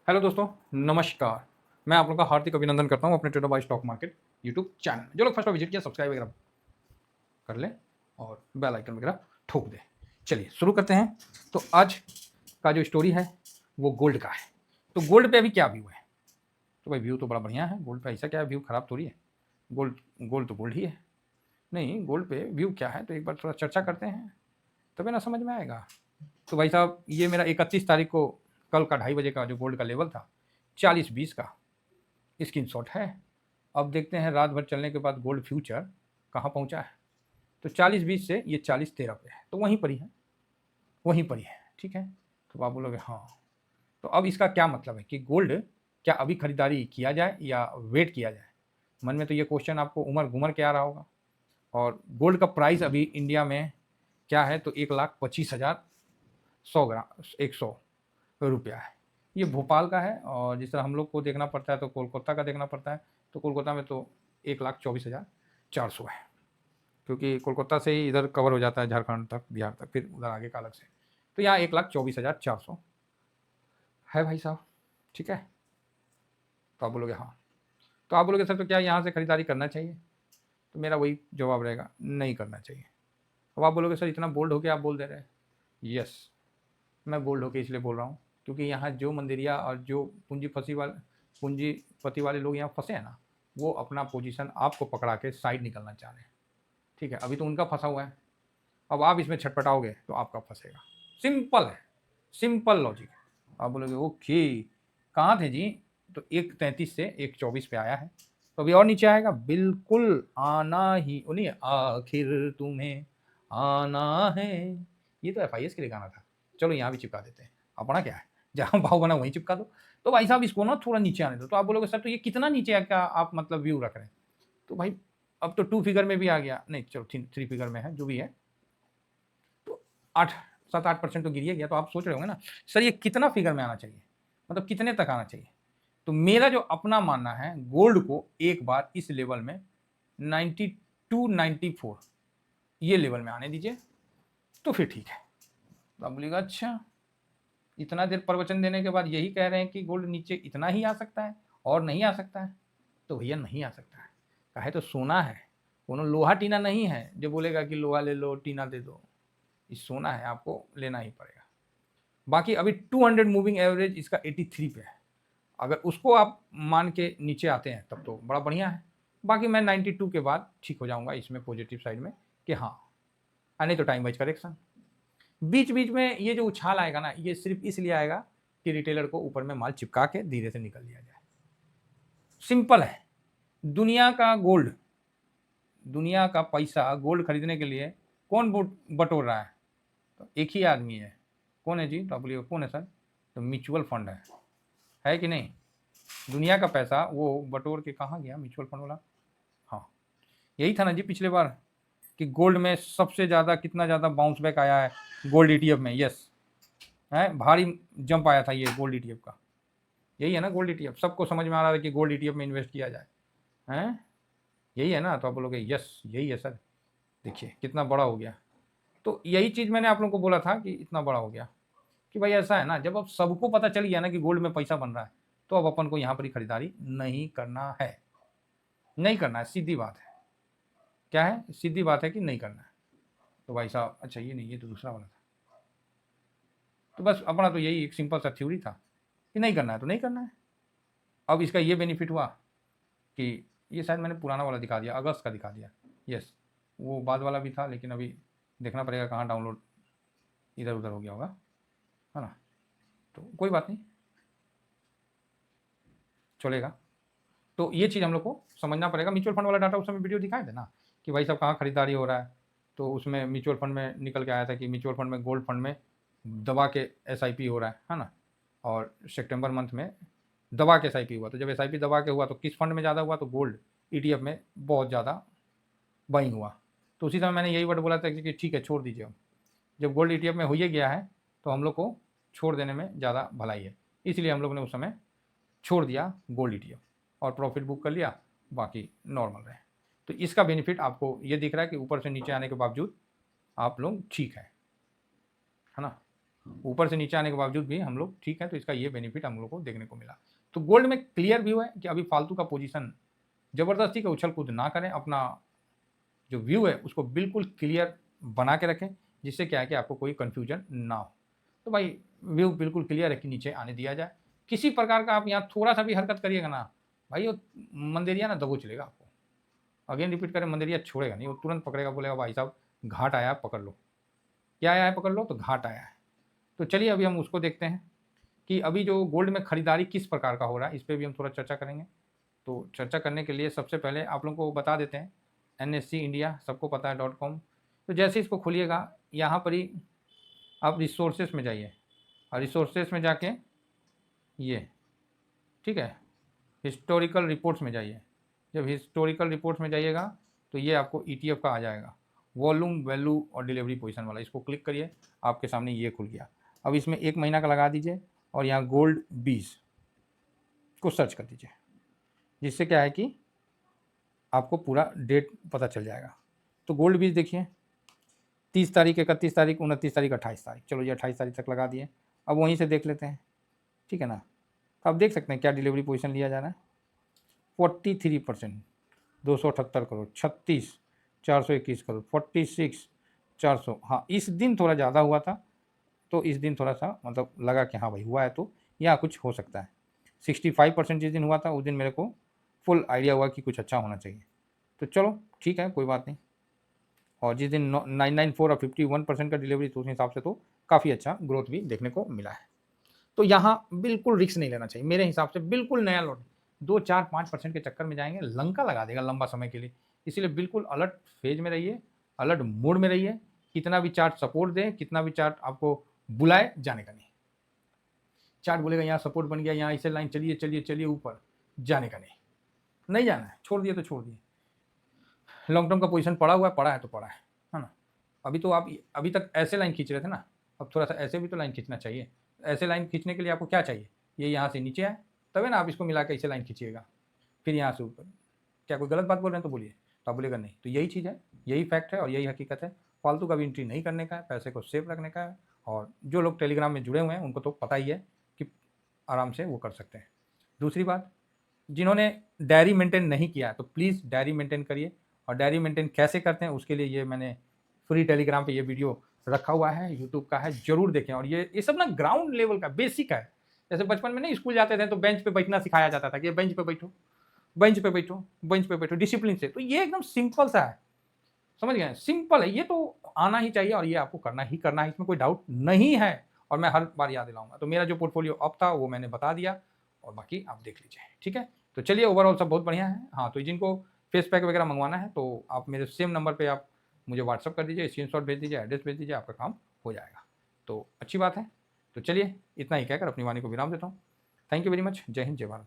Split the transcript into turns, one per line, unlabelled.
Hello दोस्तों, नमस्कार। मैं आप लोगों का हार्दिक अभिनंदन करता हूँ अपने trader by stock market YouTube channel में। जो लोग फर्स्ट बार विजिट किया सब्सक्राइब वगैरह कर लें और बेल आइकन वगैरह ठोक दें। चलिए शुरू करते हैं। तो आज का जो स्टोरी है वो गोल्ड का है। तो गोल्ड पे अभी क्या व्यू है? तो भाई व्यू तो बड़ा बढ़िया है। गोल्ड पे ऐसा क्या है, व्यू खराब थोड़ी है। गोल्ड गोल्ड तो गोल्ड ही है। नहीं, गोल्ड पे व्यू क्या है तो एक बार थोड़ा चर्चा करते हैं, तभी ना समझ में आएगा। तो भाई साहब, ये मेरा 31 तारीख को कल का 2:30 बजे का जो गोल्ड का लेवल था 40-20 का स्क्रीनशॉट है। अब देखते हैं रात भर चलने के बाद गोल्ड फ्यूचर कहाँ पहुँचा है। तो 40-20 से ये 40-13 पे है, तो वहीं पर ही है, वहीं पर ही है। ठीक है, तो आप बोलोगे हाँ, तो अब इसका क्या मतलब है कि गोल्ड क्या अभी खरीदारी किया जाए या वेट किया जाए? मन में तो ये क्वेश्चन आपको उमड़ घुमड़ के आ रहा होगा। और गोल्ड का प्राइस अभी इंडिया में क्या है तो 1,25,000 100 ग्राम 100 रुपया है। ये भोपाल का है, और जिस तरह हम लोग को देखना पड़ता है तो कोलकाता का देखना पड़ता है। तो कोलकाता में तो 1,24,400 है, क्योंकि कोलकाता से ही इधर कवर हो जाता है झारखंड तक, बिहार तक, फिर उधर आगे का अलग से। तो यहाँ 1,24,400 है भाई साहब। ठीक है, तो आप बोलोगे हाँ। तो आप बोलोगे सर तो क्या यहाँ से खरीदारी करना चाहिए? तो मेरा वही जवाब रहेगा, नहीं करना चाहिए। अब आप बोलोगे सर इतना बोल्ड होके आप बोल दे रहे हैं। यस, मैं बोल्ड होके इसलिए बोल रहा हूँ क्योंकि यहाँ जो मंदिरिया और जो पूंजीपति वाले लोग यहाँ फंसे हैं ना, वो अपना पोजीशन आपको पकड़ा के साइड निकलना चाह रहे हैं। ठीक है, अभी तो उनका फंसा हुआ है, अब आप इसमें छटपटाओगे तो आपका फंसेगा। सिंपल है, सिंपल लॉजिक है। आप बोलोगे ओके, कहाँ थे जी? तो 1,33 से 1,24 पे आया है, तो अभी और नीचे आएगा। बिल्कुल आना ही उन्हीं, आखिर तुम्हें आना है। ये तो FIS के लिए गाना था। चलो यहाँ भी चिपका देते हैं, अपना क्या है, जहाँ भाव बना वहीं चिपका दो। तो भाई साहब इसको ना थोड़ा नीचे आने दो। तो आप बोलोगे सर तो ये कितना नीचे का आप मतलब व्यू रख रहे हैं? तो भाई अब तो 2 फिगर में भी आ गया, नहीं चलो 3 फिगर में है, जो भी है। तो 7-8% तो गिर ही गया। तो आप सोच रहे होंगे ना सर ये कितना फिगर में आना चाहिए, मतलब कितने तक आना चाहिए? तो मेरा जो अपना मानना है, गोल्ड को एक बार इस लेवल में 92-94 ये लेवल में आने दीजिए, तो फिर ठीक है। तो आप बोलिएगा अच्छा, इतना देर प्रवचन देने के बाद यही कह रहे हैं कि गोल्ड नीचे इतना ही आ सकता है और नहीं आ सकता है? तो भैया नहीं आ सकता है, काहे तो सोना है, कोनो लोहा टीना नहीं है जो बोलेगा कि लोहा ले लो टीना दे दो। ये सोना है, आपको लेना ही पड़ेगा। बाकी अभी 200 मूविंग एवरेज इसका 83 पे है। अगर उसको आप मान के नीचे आते हैं तब तो बड़ा बढ़िया है। बाकी मैं 92 के बाद ठीक हो जाऊंगा इसमें पॉजिटिव साइड में कि हाँ, नहीं तो टाइम वाइज करेक्शन। बीच बीच में ये जो उछाल आएगा ना, ये सिर्फ इसलिए आएगा कि रिटेलर को ऊपर में माल चिपका के धीरे से निकल लिया जाए। सिंपल है। दुनिया का गोल्ड, दुनिया का पैसा गोल्ड खरीदने के लिए कौन बटोर रहा है? तो एक ही आदमी है। कौन है जी? तो आप बोलिए कौन है सर? तो म्यूचुअल फंड है कि नहीं? दुनिया का पैसा वो बटोर के कहाँ गया म्यूचुअल फंड वाला? हाँ, यही था ना जी पिछले बार कि गोल्ड में सबसे ज़्यादा कितना ज़्यादा बाउंस बैक आया है गोल्ड ETF में। यस, है भारी जंप आया था ये गोल्ड ETF का। यही है ना गोल्ड ETF, सबको समझ में आ रहा है कि गोल्ड ETF में इन्वेस्ट किया जाए, हैं? यही है ना? तो आप बोलोगे यस यही है सर, देखिए कितना बड़ा हो गया। तो यही चीज़ मैंने आप लोगों को बोला था कि इतना बड़ा हो गया कि भाई ऐसा है ना, जब अब सबको पता चल गया ना कि गोल्ड में पैसा बन रहा है, तो अब अपन को यहाँ पर ही खरीदारी नहीं करना है। नहीं करना है, सीधी बात है। क्या है? सीधी बात है कि नहीं करना है। तो भाई साहब अच्छा ये नहीं, ये तो दूसरा वाला था। तो बस अपना तो यही एक सिंपल सा थ्योरी था कि नहीं करना है तो नहीं करना है। अब इसका ये बेनिफिट हुआ कि ये शायद मैंने पुराना वाला दिखा दिया, अगस्त का दिखा दिया। यस, वो बाद वाला भी था, लेकिन अभी देखना पड़ेगा कहाँ डाउनलोड इधर उधर हो गया होगा, है ना? तो कोई बात नहीं, चलेगा। तो ये चीज़ हम लोग को समझना पड़ेगा। म्यूचुअल फंड वाला डाटा उस समय वीडियो दिखाए थे ना कि भाई साहब कहाँ खरीदारी हो रहा है। तो उसमें म्यूचुअल फंड में निकल के आया था कि म्यूचुअल फंड में गोल्ड फंड में दबा के SIP हो रहा है ना? और सितंबर मंथ में दबा के SIP हुआ। तो जब SIP दबा के हुआ तो किस फंड में ज़्यादा हुआ? तो गोल्ड ETF में बहुत ज़्यादा बाइंग हुआ। तो उसी समय मैंने यही वर्ड बोला था कि ठीक है छोड़ दीजिए। जब गोल्ड ETF में हो ही गया है तो हम लोग को छोड़ देने में ज़्यादा भलाई है, इसलिए हम लोग ने उस समय छोड़ दिया गोल्ड ETF और प्रॉफिट बुक कर लिया, बाकी नॉर्मल रहे। तो इसका बेनिफिट आपको ये दिख रहा है कि ऊपर से नीचे आने के बावजूद आप लोग ठीक है ना? ऊपर से नीचे आने के बावजूद भी हम लोग ठीक है, तो इसका ये बेनिफिट हम लोग को देखने को मिला। तो गोल्ड में क्लियर व्यू है कि अभी फालतू का पोजीशन ज़बरदस्ती का उछल कूद ना करें, अपना जो व्यू है उसको बिल्कुल क्लियर बना के रखें, जिससे क्या है कि आपको कोई कन्फ्यूजन ना हो। तो भाई व्यू बिल्कुल क्लियर है कि नीचे आने दिया जाए। किसी प्रकार का आप यहाँ थोड़ा सा भी हरकत करिएगा ना भाई, वो मंदेरिया ना दबोच लेगा आपको। अगेन रिपीट करें, मंदेरिया छोड़ेगा नहीं, वो तुरंत पकड़ेगा, बोलेगा भाई साहब घाट आया है पकड़ लो। क्या आया है पकड़ लो, तो घाट आया है। तो चलिए अभी हम उसको देखते हैं कि अभी जो गोल्ड में खरीदारी किस प्रकार का हो रहा है, इस पर भी हम थोड़ा चर्चा करेंगे। तो चर्चा करने के लिए सबसे पहले आप लोगों को बता देते हैं, NSE इंडिया सबको पता है .com। तो जैसे इसको खोलिएगा, यहाँ पर ही आप रिसोर्सेस में जाइए, और रिसोर्सेस में जाके ये ठीक है हिस्टोरिकल रिपोर्ट्स में जाइए। जब हिस्टोरिकल रिपोर्ट्स में जाइएगा तो ये आपको ETF का आ जाएगा, वॉल्यूम वैल्यू और डिलीवरी पोजीशन वाला। इसको क्लिक करिए, आपके सामने ये खुल गया। अब इसमें 1 महीना का लगा दीजिए और यहाँ गोल्ड 20 को सर्च कर दीजिए, जिससे क्या है कि आपको पूरा डेट पता चल जाएगा। तो गोल्ड 20 देखिए 30 तारीख, 31 तारीख, 29 तारीख, 28 तारीख, चलो ये 28 तारीख तक लगा दिए। अब वहीं से देख लेते हैं, ठीक है ना। तो आप देख सकते हैं क्या डिलीवरी पोजीशन लिया जा रहा है, 43%, 278 करोड़, 36, 421 करोड़, 46, 400। हाँ इस दिन थोड़ा ज़्यादा हुआ था, तो इस दिन थोड़ा सा मतलब लगा कि हाँ भाई हुआ है, तो यहाँ कुछ हो सकता है। 65% जिस दिन हुआ था उस दिन मेरे को फुल आइडिया हुआ कि कुछ अच्छा होना चाहिए। तो चलो ठीक है, कोई बात नहीं। और जिस दिन 994 और 51% का डिलीवरी, तो उस हिसाब से तो काफ़ी अच्छा ग्रोथ भी देखने को मिला है। तो यहाँ बिल्कुल रिस्क नहीं लेना चाहिए मेरे हिसाब से, बिल्कुल नया लॉट 2-4-5% के चक्कर में जाएंगे, लंका लगा देगा लंबा समय के लिए। इसीलिए बिल्कुल अलर्ट फेज में रहिए, अलर्ट मोड में रहिए। कितना भी चार्ट सपोर्ट दे, कितना भी चार्ट आपको बुलाए, जाने का नहीं। चार्ट बोलेगा यहाँ सपोर्ट बन गया, यहाँ इसे लाइन चलिए चलिए चलिए ऊपर, जाने का नहीं, नहीं जाना है, छोड़ दिए तो छोड़ दिए। लॉन्ग टर्म का पोजीशन पड़ा हुआ है, पड़ा है तो पड़ा है ना। अभी तो आप अभी तक ऐसे लाइन खींच रहे थे ना, अब थोड़ा सा ऐसे भी तो लाइन खींचना चाहिए। ऐसे लाइन खींचने के लिए आपको क्या चाहिए, ये यहाँ से नीचे आए, तभी ना आप इसको मिला के ऐसे लाइन खींचिएगा, फिर यहाँ से ऊपर। क्या कोई गलत बात बोल रहे हैं तो बोलिए, तो आप बोलेगा नहीं। तो यही चीज़ है, यही फैक्ट है और यही हकीकत है। फालतू का भी एंट्री नहीं करने का है, पैसे को सेफ रखने का है। और जो लोग टेलीग्राम में जुड़े हुए हैं उनको तो पता ही है कि आराम से वो कर सकते हैं। दूसरी बात, जिन्होंने डायरी मेंटेन नहीं किया तो प्लीज़ डायरी मेंटेन करिए। और डायरी मेंटेन कैसे करते हैं उसके लिए ये मैंने फ्री टेलीग्राम पे ये वीडियो रखा हुआ है, यूट्यूब का है, जरूर देखें। और ये सब ना ग्राउंड लेवल का बेसिक है। जैसे बचपन में नहीं स्कूल जाते थे तो बेंच पे बैठना सिखाया जाता था कि बेंच पे बैठो, बेंच पे बैठो, बेंच पे बैठो डिसिप्लिन से। तो ये एकदम सिंपल सा है, समझ गए, सिंपल है, ये तो आना ही चाहिए और ये आपको करना ही करना है, इसमें कोई डाउट नहीं है। और मैं हर बार याद दिलाऊंगा। तो मेरा जो पोर्टफोलियो अब था वो मैंने बता दिया, और बाकी आप देख लीजिए, ठीक है। तो चलिए ओवरऑल सब बहुत बढ़िया है। हाँ तो जिनको फेस पैक वगैरह मंगवाना है तो आप मेरे सेम नंबर पे आप मुझे व्हाट्सअप कर दीजिए, स्क्रीनशॉट भेज दीजिए, एड्रेस भेज दीजिए, आपका काम हो जाएगा। तो अच्छी बात है। तो चलिए इतना ही कहकर अपनी वाणी को विराम देता हूँ। Thank you very much. जय हिंद, जय भारत।